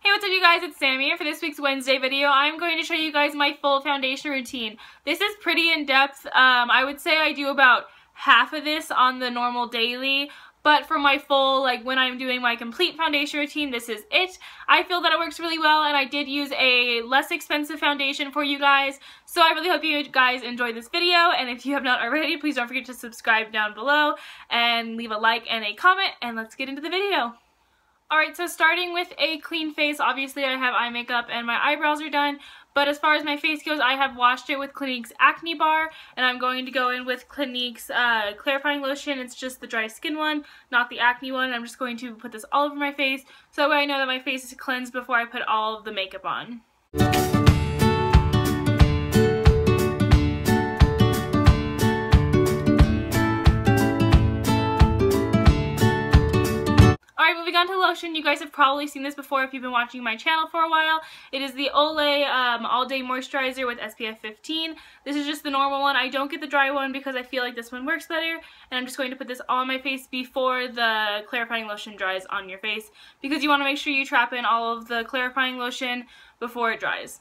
Hey, what's up you guys, it's Sammy, and for this week's Wednesday video, I'm going to show you guys my full foundation routine. This is pretty in-depth. I would say I do about half of this on the normal daily, but for my full, when I'm doing my complete foundation routine, this is it. I feel that it works really well, and I did use a less expensive foundation for you guys, so I really hope you guys enjoyed this video, and if you have not already, please don't forget to subscribe down below, and leave a like and a comment, and let's get into the video. Alright, so starting with a clean face, obviously I have eye makeup and my eyebrows are done, but as far as my face goes, I have washed it with Clinique's Acne Bar, and I'm going to go in with Clinique's clarifying lotion. It's just the dry skin one, not the acne one. I'm just going to put this all over my face, so that way I know that my face is cleansed before I put all of the makeup on. Alright, moving on to lotion. You guys have probably seen this before if you've been watching my channel for a while. It is the Olay All Day Moisturizer with SPF 15. This is just the normal one. I don't get the dry one because I feel like this one works better. And I'm just going to put this on my face before the clarifying lotion dries on your face, because you want to make sure you trap in all of the clarifying lotion before it dries.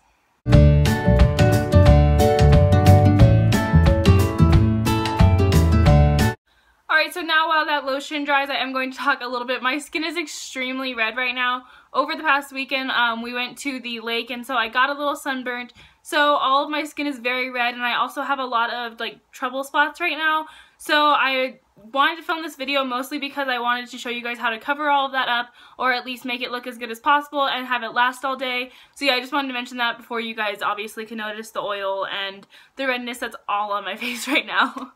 Alright, so now while that lotion dries, I am going to talk a little bit. My skin is extremely red right now. Over the past weekend, we went to the lake, and so I got a little sunburnt. So all of my skin is very red, and I also have a lot of trouble spots right now. So I wanted to film this video mostly because I wanted to show you guys how to cover all of that up, or at least make it look as good as possible and have it last all day. So yeah, I just wanted to mention that before you guys obviously can notice the oil and the redness that's all on my face right now.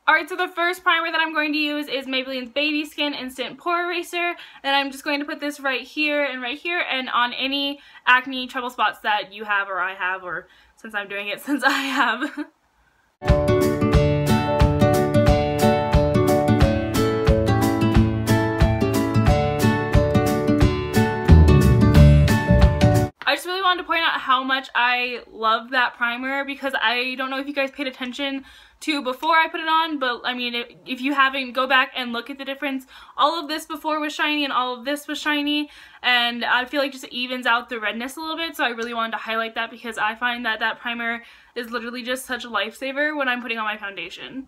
Alright, so the first primer that I'm going to use is Maybelline's Baby Skin Instant Pore Eraser, and I'm just going to put this right here, and on any acne trouble spots that you have or I have, or since I'm doing it since I have. I just really wanted to point out how much I love that primer, because I don't know if you guys paid attention to before I put it on, but I mean, if you haven't, go back and look at the difference. All of this before was shiny and all of this was shiny, and I feel like just evens out the redness a little bit, so I really wanted to highlight that because I find that that primer is literally just such a lifesaver when I'm putting on my foundation.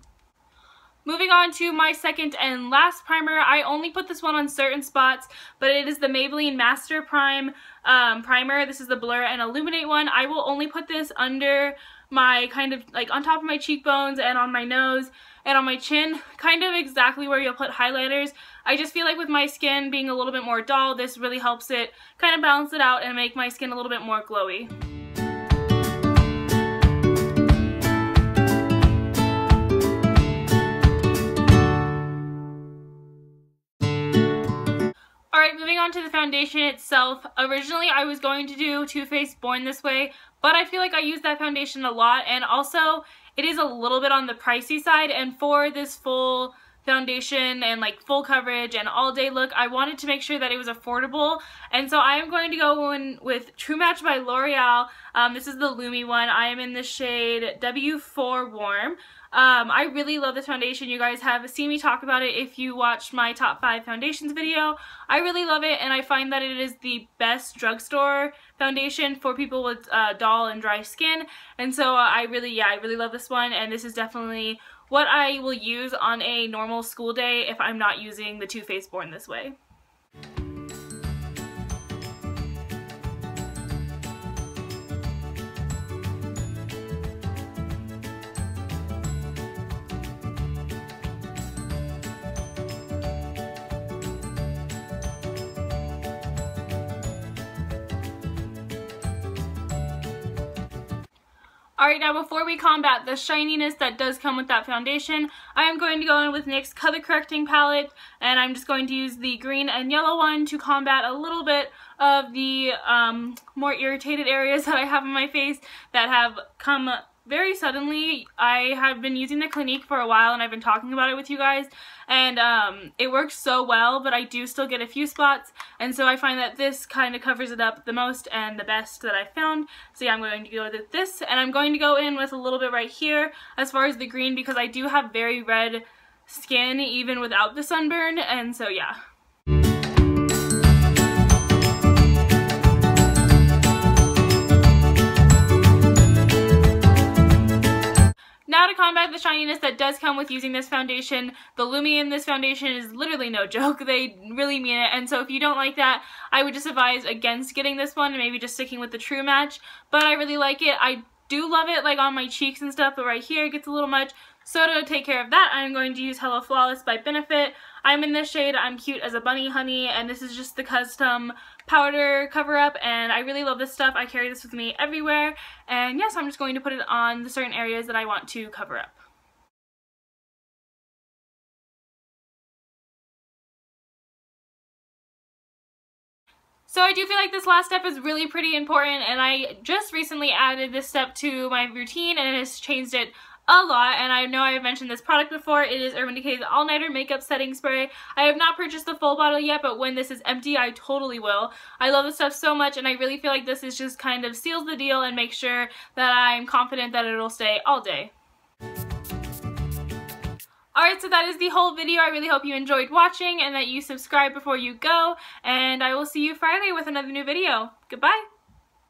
Moving on to my second and last primer. I only put this one on certain spots, but it is the Maybelline Master Prime primer. This is the Blur and Illuminate one. I will only put this under my on top of my cheekbones and on my nose and on my chin, kind of exactly where you'll put highlighters. I just feel like with my skin being a little bit more dull, this really helps it kind of balance it out and make my skin a little bit more glowy. Alright, moving on to the foundation itself. Originally, I was going to do Too Faced Born This Way, but I feel like I use that foundation a lot, and also it is a little bit on the pricey side, and for this full foundation and full coverage and all day look, I wanted to make sure that it was affordable, and so I am going to go in with True Match by L'Oreal. This is the Lumi one. I am in the shade W4 Warm. I really love this foundation. You guys have seen me talk about it if you watched my top 5 foundations video. I really love it, and I find that it is the best drugstore foundation for people with dull and dry skin, and so I really love this one, and this is definitely what I will use on a normal school day if I'm not using the Too Faced Born This Way. Alright, now before we combat the shininess that does come with that foundation, I am going to go in with NYX's Color Correcting Palette, and I'm just going to use the green and yellow one to combat a little bit of the more irritated areas that I have on my face that have come very suddenly. I have been using the Clinique for a while, and I've been talking about it with you guys, and it works so well, but I do still get a few spots, and so I find that this kind of covers it up the most and the best that I've found. So yeah, I'm going to go with this, and I'm going to go in with a little bit right here as far as the green, because I do have very red skin even without the sunburn, and so yeah. shininess that does come with using this foundation. The Lumi in this foundation is literally no joke. They really mean it. And so if you don't like that, I would just advise against getting this one and maybe just sticking with the True Match. But I really like it. I do love it like on my cheeks and stuff, but right here it gets a little much. So to take care of that, I'm going to use Hello Flawless by Benefit. I'm in this shade, I'm Cute as a Bunny Honey, and this is just the custom powder cover-up, and I really love this stuff. I carry this with me everywhere, and yes, I'm just going to put it on the certain areas that I want to cover up. So I do feel like this last step is really pretty important, and I just recently added this step to my routine, and it has changed it a lot. And I know I've mentioned this product before. It is Urban Decay's All Nighter Makeup Setting Spray. I have not purchased the full bottle yet, but when this is empty, I totally will. I love this stuff so much, and I really feel like this is just kind of seals the deal and makes sure that I'm confident that it'll stay all day. Alright, so that is the whole video. I really hope you enjoyed watching and that you subscribe before you go, and I will see you Friday with another new video. Goodbye!